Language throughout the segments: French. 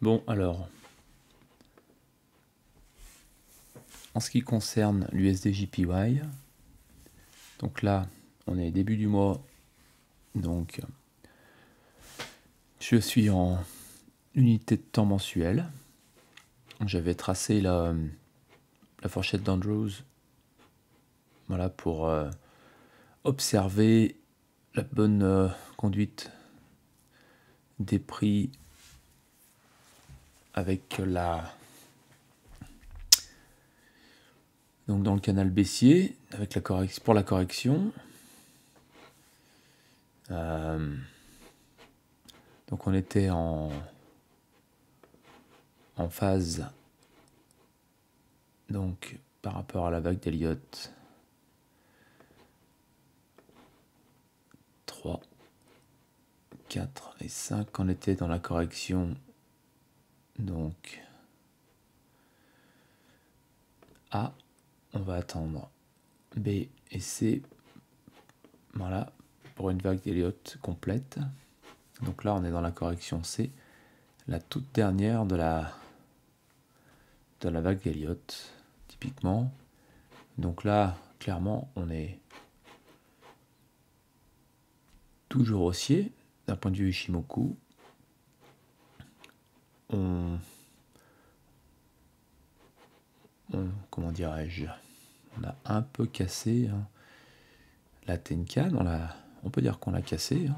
Bon, alors, en ce qui concerne l'USD-JPY, donc là, on est début du mois, donc je suis en unité de temps mensuelle. J'avais tracé la fourchette d'Andrews, voilà, pour observer la bonne conduite des prix avec donc dans le canal baissier, avec pour la correction. Donc on était en phase donc par rapport à la vague d'Elliott 3, 4 et 5, on était dans la correction donc A, on va attendre B et C, voilà, pour une vague d'Elliott complète. Donc là on est dans la correction C, la toute dernière de la vague d'Elliott typiquement. Donc là clairement on est toujours haussier d'un point de vue Ishimoku. Comment dirais-je, on a un peu cassé la Tenkan, on peut dire qu'on l'a cassé.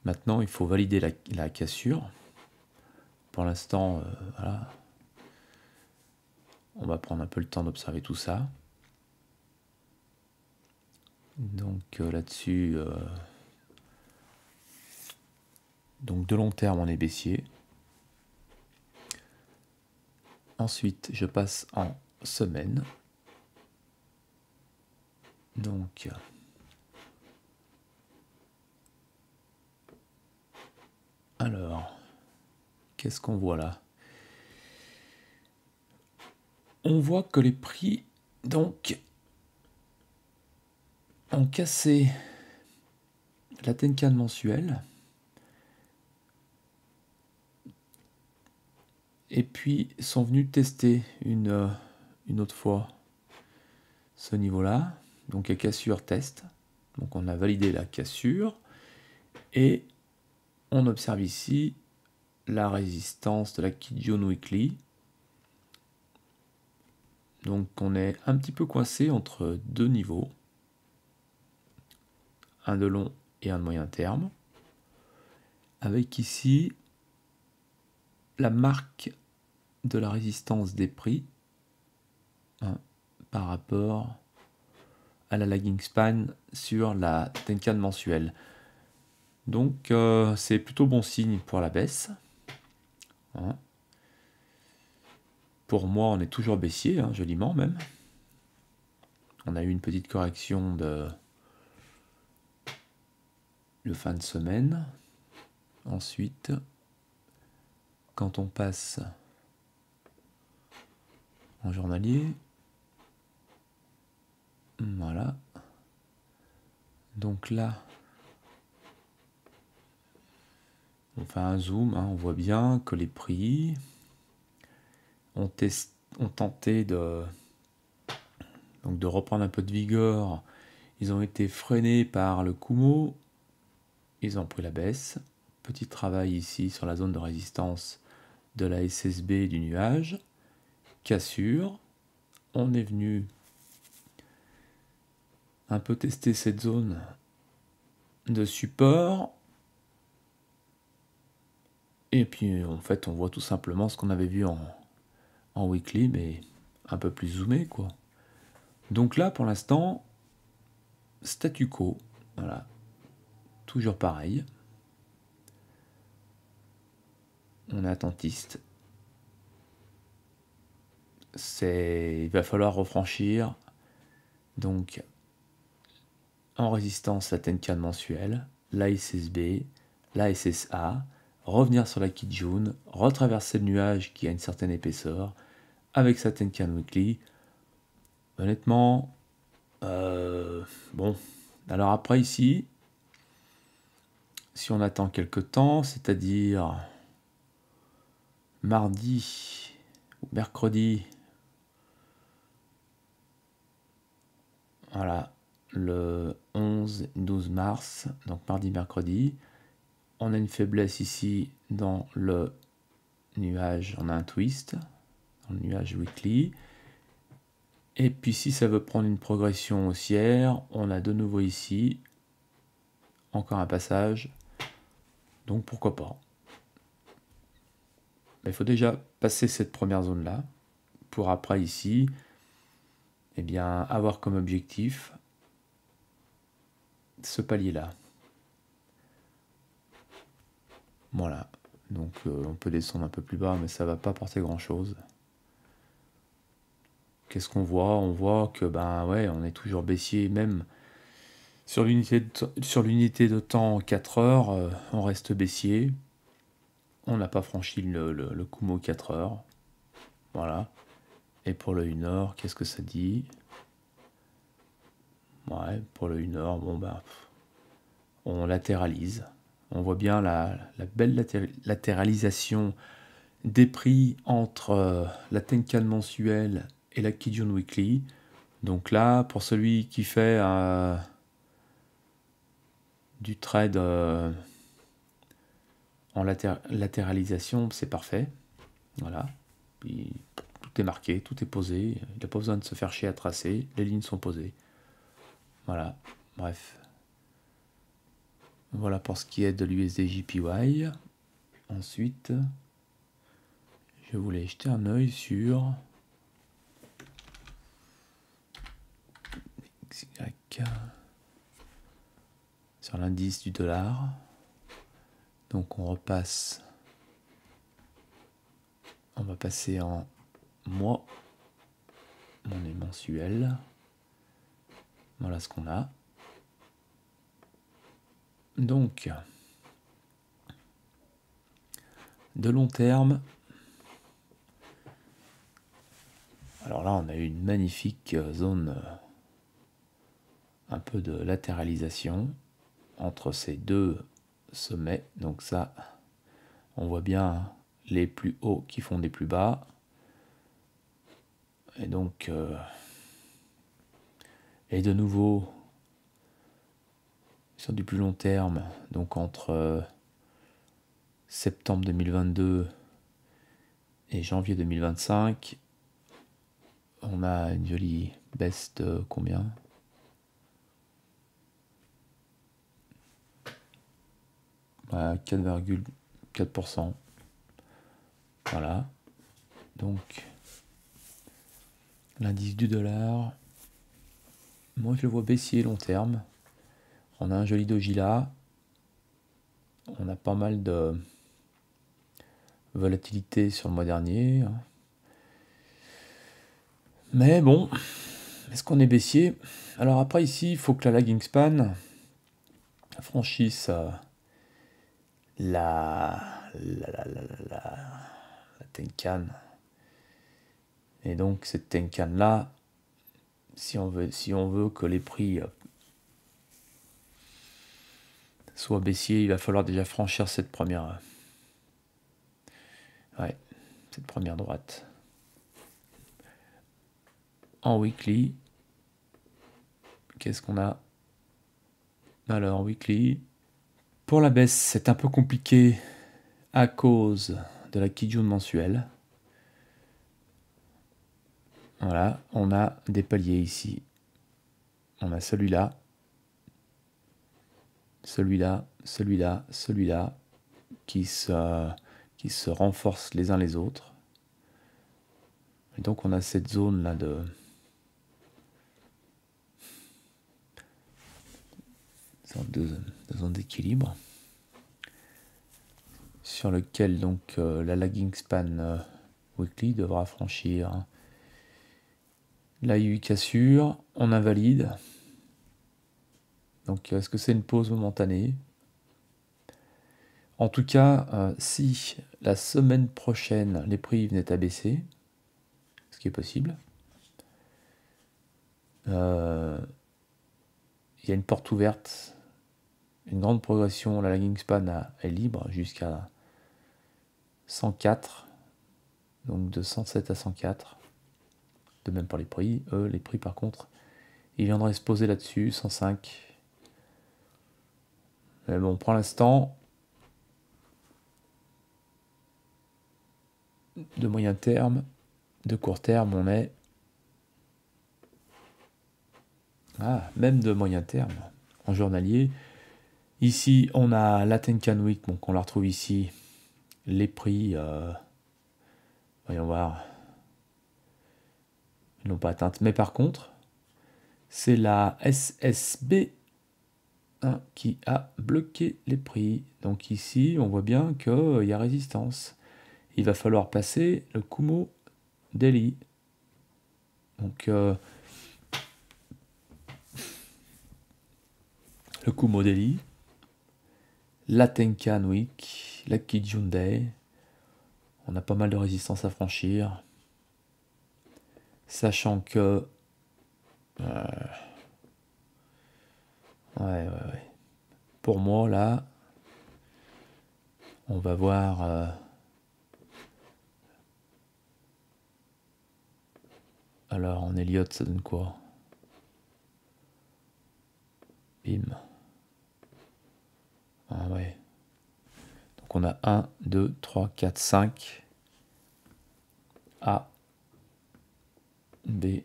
Maintenant il faut valider la cassure. Pour l'instant, voilà, on va prendre un peu le temps d'observer tout ça. Donc là-dessus, donc de long terme on est baissier. Ensuite je passe en semaine. Donc alors, qu'est-ce qu'on voit là? On voit que les prix donc ont cassé la Tenkan mensuelle et puis sont venus tester une autre fois ce niveau-là, donc à cassure test. Donc on a validé la cassure et on observe ici la résistance de la Kijun Weekly. Donc on est un petit peu coincé entre deux niveaux, un de long et un de moyen terme, avec ici la marque de la résistance des prix par rapport à la lagging span sur la Tenkan mensuelle. Donc c'est plutôt bon signe pour la baisse. Pour moi on est toujours baissier, joliment même. On a eu une petite correction de fin de semaine. Ensuite, quand on passe en journalier, voilà. Donc là, on fait un zoom, on voit bien que les prix ont tenté de reprendre un peu de vigueur. Ils ont été freinés par le Kumo, ils ont pris la baisse. Petit travail ici sur la zone de résistance de la SSB du nuage. Cassure. On est venu un peu tester cette zone de support. Et puis en fait on voit tout simplement ce qu'on avait vu en weekly, mais un peu plus zoomé quoi. Donc là pour l'instant, statu quo, voilà, toujours pareil. On est attentiste. Il va falloir refranchir donc en résistance la Tenkan mensuelle, la SSB, la SSA, revenir sur la Kijun, retraverser le nuage qui a une certaine épaisseur avec sa Tenkan Weekly. Honnêtement, bon, alors après ici, si on attend quelques temps, c'est-à-dire mardi ou mercredi, voilà, le 11-12 mars, donc mardi, mercredi, on a une faiblesse ici dans le nuage, on a un twist, dans le nuage weekly, et puis si ça veut prendre une progression haussière, on a de nouveau ici, encore un passage, donc pourquoi pas. Mais il faut déjà passer cette première zone là, pour après ici, eh bien, avoir comme objectif ce palier là. Voilà, donc on peut descendre un peu plus bas, mais ça va pas apporter grand chose. Qu'est-ce qu'on voit? On voit que ben ouais, on est toujours baissier, même sur l'unité de temps 4 heures, on reste baissier. On n'a pas franchi le Kumo 4 heures. Voilà. Et pour le 1 heure, qu'est-ce que ça dit? Ouais, pour le 1 heure, bon ben, on latéralise. On voit bien la belle latéralisation des prix entre la Tenkan mensuelle et la Kijun Weekly. Donc là, pour celui qui fait du trade en latéralisation, c'est parfait. Voilà. Puis, tout est marqué, tout est posé. Il n'a pas besoin de se faire chier à tracer. Les lignes sont posées. Voilà. Bref. Voilà pour ce qui est de l'USD-JPY. Ensuite, je voulais jeter un œil sur l'indice du dollar. Donc on repasse. On va passer en mois. On est mensuel. Voilà ce qu'on a. Donc, de long terme, alors là on a eu une magnifique zone, un peu de latéralisation entre ces deux sommets. Donc ça, on voit bien les plus hauts qui font des plus bas. Et donc, et de nouveau, sur du plus long terme, donc entre septembre 2022 et janvier 2025, on a une jolie baisse de combien? À 4,4%. Voilà. Donc, l'indice du dollar, moi je le vois baissier long terme. On a un joli doji là. On a pas mal de volatilité sur le mois dernier. Mais bon, est-ce qu'on est baissier? Alors après ici, il faut que la lagging span franchisse la Tenkan. Et donc cette Tenkan là, si on veut que les prix soient baissiers, il va falloir déjà franchir cette première droite. En weekly, qu'est-ce qu'on a? Alors weekly, pour la baisse, c'est un peu compliqué à cause de la Kijun mensuelle. Voilà, on a des paliers ici. On a celui-là, celui-là, celui-là, celui-là, qui se renforcent les uns les autres. Et donc on a cette zone-là de zone d'équilibre, sur lequel donc la lagging span weekly devra franchir. Là il y a eu cassure, on invalide. Donc est-ce que c'est une pause momentanée? En tout cas, si la semaine prochaine les prix venaient à baisser, ce qui est possible, il y a une porte ouverte, une grande progression, la lagging span est libre jusqu'à 104. Donc de 107 à 104. De même pour les prix. Les prix par contre, ils viendraient se poser là-dessus, 105. Mais bon, pour l'instant, de moyen terme, de court terme, on est... Ah, même de moyen terme, en journalier. Ici, on a la Tenkan Week, donc on la retrouve ici. Les prix, voyons voir, ils n'ont pas atteintes. Mais par contre, c'est la SSB qui a bloqué les prix. Donc ici, on voit bien qu'il y a résistance. Il va falloir passer le Kumo Daily. Donc le Kumo Daily, la Tenkan Week, la Kijun Day. On a pas mal de résistance à franchir. Sachant que... ouais. Pour moi, là, on va voir... alors, en Elliott, ça donne quoi? Bim. Ah ouais. Donc on a 1, 2, 3, 4, 5. A. B.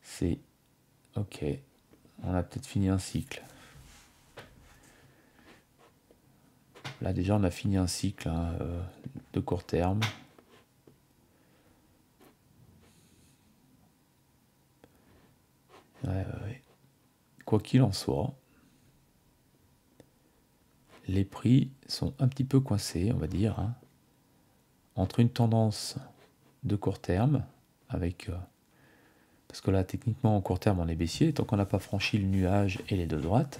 C. Ok. On a peut-être fini un cycle. Là déjà on a fini un cycle de court terme. Ouais. Quoi qu'il en soit, les prix sont un petit peu coincés, on va dire, entre une tendance de court terme, avec... parce que là, techniquement, en court terme, on est baissier, tant qu'on n'a pas franchi le nuage et les deux droites.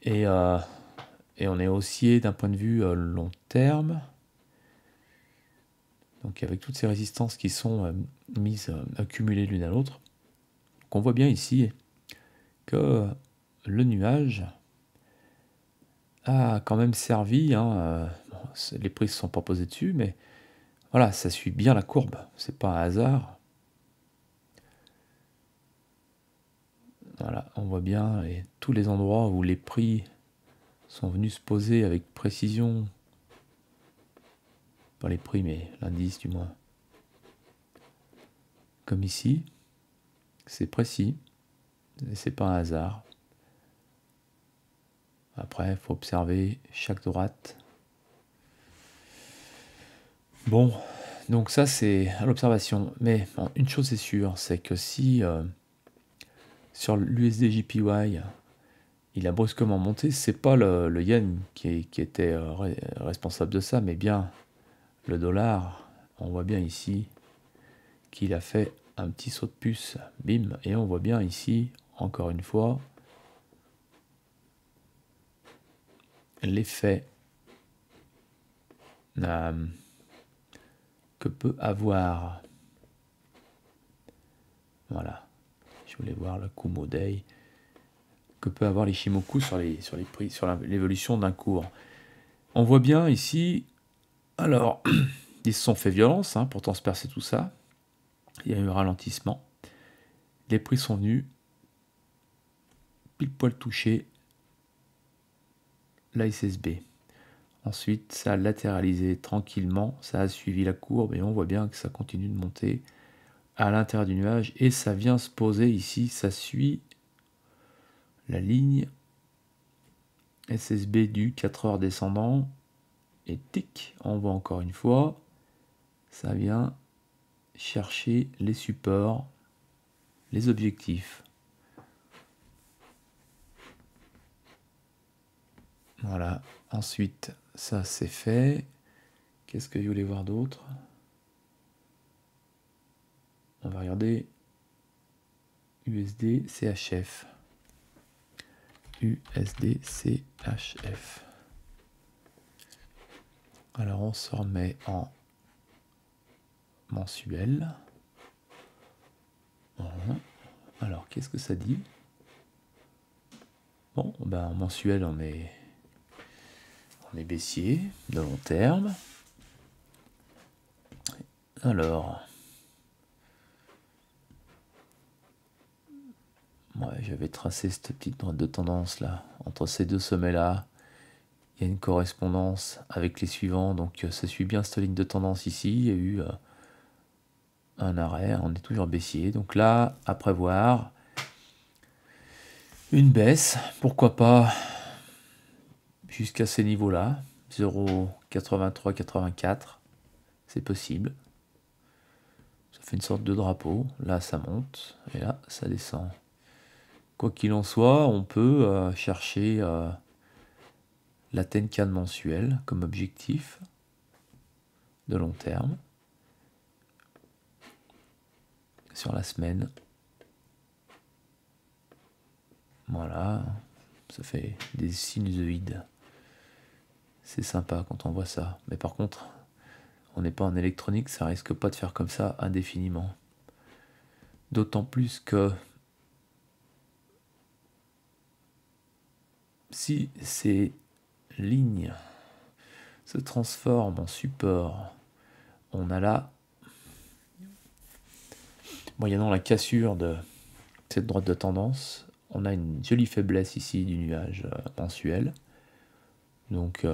Et on est haussier d'un point de vue long terme. Donc avec toutes ces résistances qui sont accumulées l'une à l'autre, on voit bien ici que le nuage a quand même servi. Les prix ne se sont pas posés dessus, mais voilà, ça suit bien la courbe. C'est pas un hasard. Voilà, on voit bien tous les endroits où les prix sont venus se poser avec précision. Pas les prix, mais l'indice du moins. Comme ici, c'est précis, et c'est pas un hasard. Après, il faut observer chaque droite. Bon, donc ça c'est à l'observation. Mais bon, une chose est sûre, c'est que si sur l'USD JPY, il a brusquement monté, c'est pas le yen qui était responsable de ça, mais bien le dollar. On voit bien ici qu'il a fait un petit saut de puce, bim, et on voit bien ici, encore une fois, l'effet que peut avoir, voilà, je voulais voir le Kumo Day, que peut avoir l'Ichimoku sur les prix, sur l'évolution d'un cours. On voit bien ici, alors, ils se sont fait violence pour transpercer tout ça. Il y a eu un ralentissement. Les prix sont venus pile poil toucher la SSB. Ensuite, ça a latéralisé tranquillement, ça a suivi la courbe et on voit bien que ça continue de monter à l'intérieur du nuage et ça vient se poser ici, ça suit la ligne SSB du 4 heures descendant et tic, on voit encore une fois, ça vient chercher les supports, les objectifs. Voilà, ensuite ça c'est fait. Qu'est-ce que je voulais voir d'autre? On va regarder USD CHF. USD CHF. Alors on se remet en mensuel. Voilà. Alors qu'est-ce que ça dit? Bon, ben en mensuel on est On est baissier de long terme. Alors, ouais, j'avais tracé cette petite droite de tendance là, entre ces deux sommets là. Il y a une correspondance avec les suivants, donc ça suit bien cette ligne de tendance ici. Il y a eu un arrêt, on est toujours baissier. Donc là, à prévoir une baisse, pourquoi pas jusqu'à ces niveaux-là, 0,8384, c'est possible. Ça fait une sorte de drapeau, là ça monte, et là ça descend. Quoi qu'il en soit, on peut chercher la Tenkan mensuelle comme objectif de long terme sur la semaine. Voilà, ça fait des sinusoïdes. C'est sympa quand on voit ça. Mais par contre, on n'est pas en électronique, ça risque pas de faire comme ça indéfiniment. D'autant plus que si ces lignes se transforment en support, on a là, moyennant la cassure de cette droite de tendance, on a une jolie faiblesse ici du nuage mensuel. Donc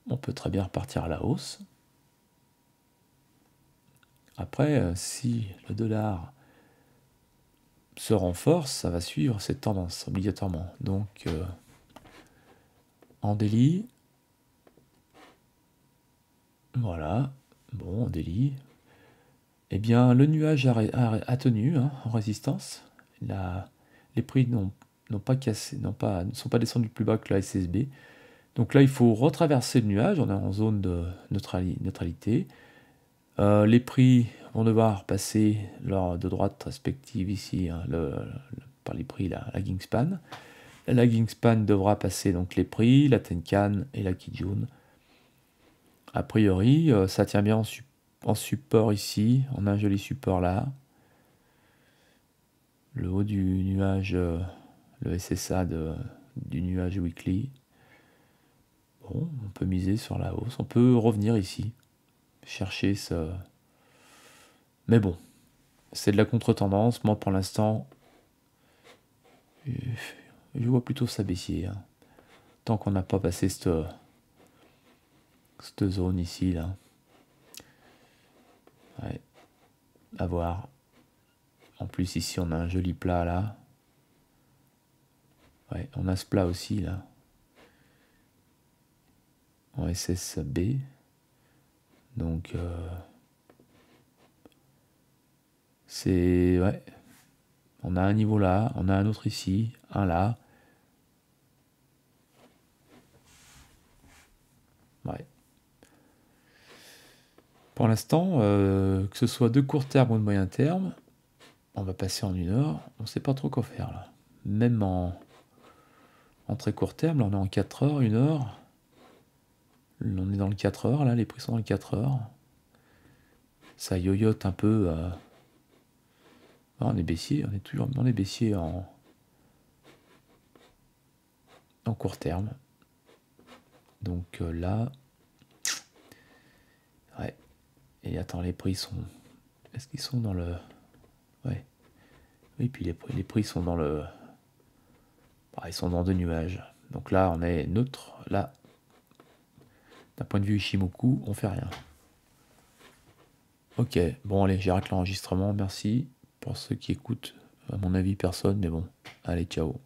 on peut très bien repartir à la hausse. Après, si le dollar se renforce, ça va suivre cette tendance obligatoirement. Donc en daily, voilà, bon, en daily, eh bien le nuage a tenu en résistance. Les prix n'ont pas cassé, ne sont pas descendus plus bas que la SSB. Donc là, il faut retraverser le nuage, on est en zone de neutralité. Les prix vont devoir passer leur de droite respective ici, hein, par les prix, la lagging span. La lagging span devra passer donc les prix, la Tenkan et la Kijun. A priori, ça tient bien en support ici. On a un joli support là. Le haut du nuage, le SSA du nuage weekly. Bon, on peut miser sur la hausse. On peut revenir ici, chercher ce... Mais bon, c'est de la contre-tendance. Moi, pour l'instant, je vois plutôt ça baissier. Hein. Tant qu'on n'a pas passé cette zone ici, là. Ouais, à voir. En plus, ici, on a un joli plat, là. Ouais, on a ce plat aussi, là. En SSB. Donc, c'est... Ouais. On a un niveau là, on a un autre ici, un là. Ouais. Pour l'instant, que ce soit de court terme ou de moyen terme, on va passer en 1 heure, on ne sait pas trop quoi faire là. Même en très court terme, là on est en 4 heures, 1 heure. On est dans le 4 heures, là les prix sont dans le 4 heures. Ça yoyote un peu. On est baissier, on est toujours dans les baissiers en court terme. Donc là, ouais. Et attends, les prix sont... Est-ce qu'ils sont dans le... Ouais. Oui, puis les prix sont dans le... Bah, ils sont dans 2 nuages. Donc là, on est neutre. Là, d'un point de vue Ishimoku, on fait rien. Ok, bon allez, j'arrête l'enregistrement. Merci pour ceux qui écoutent. À mon avis, personne, mais bon. Allez, ciao.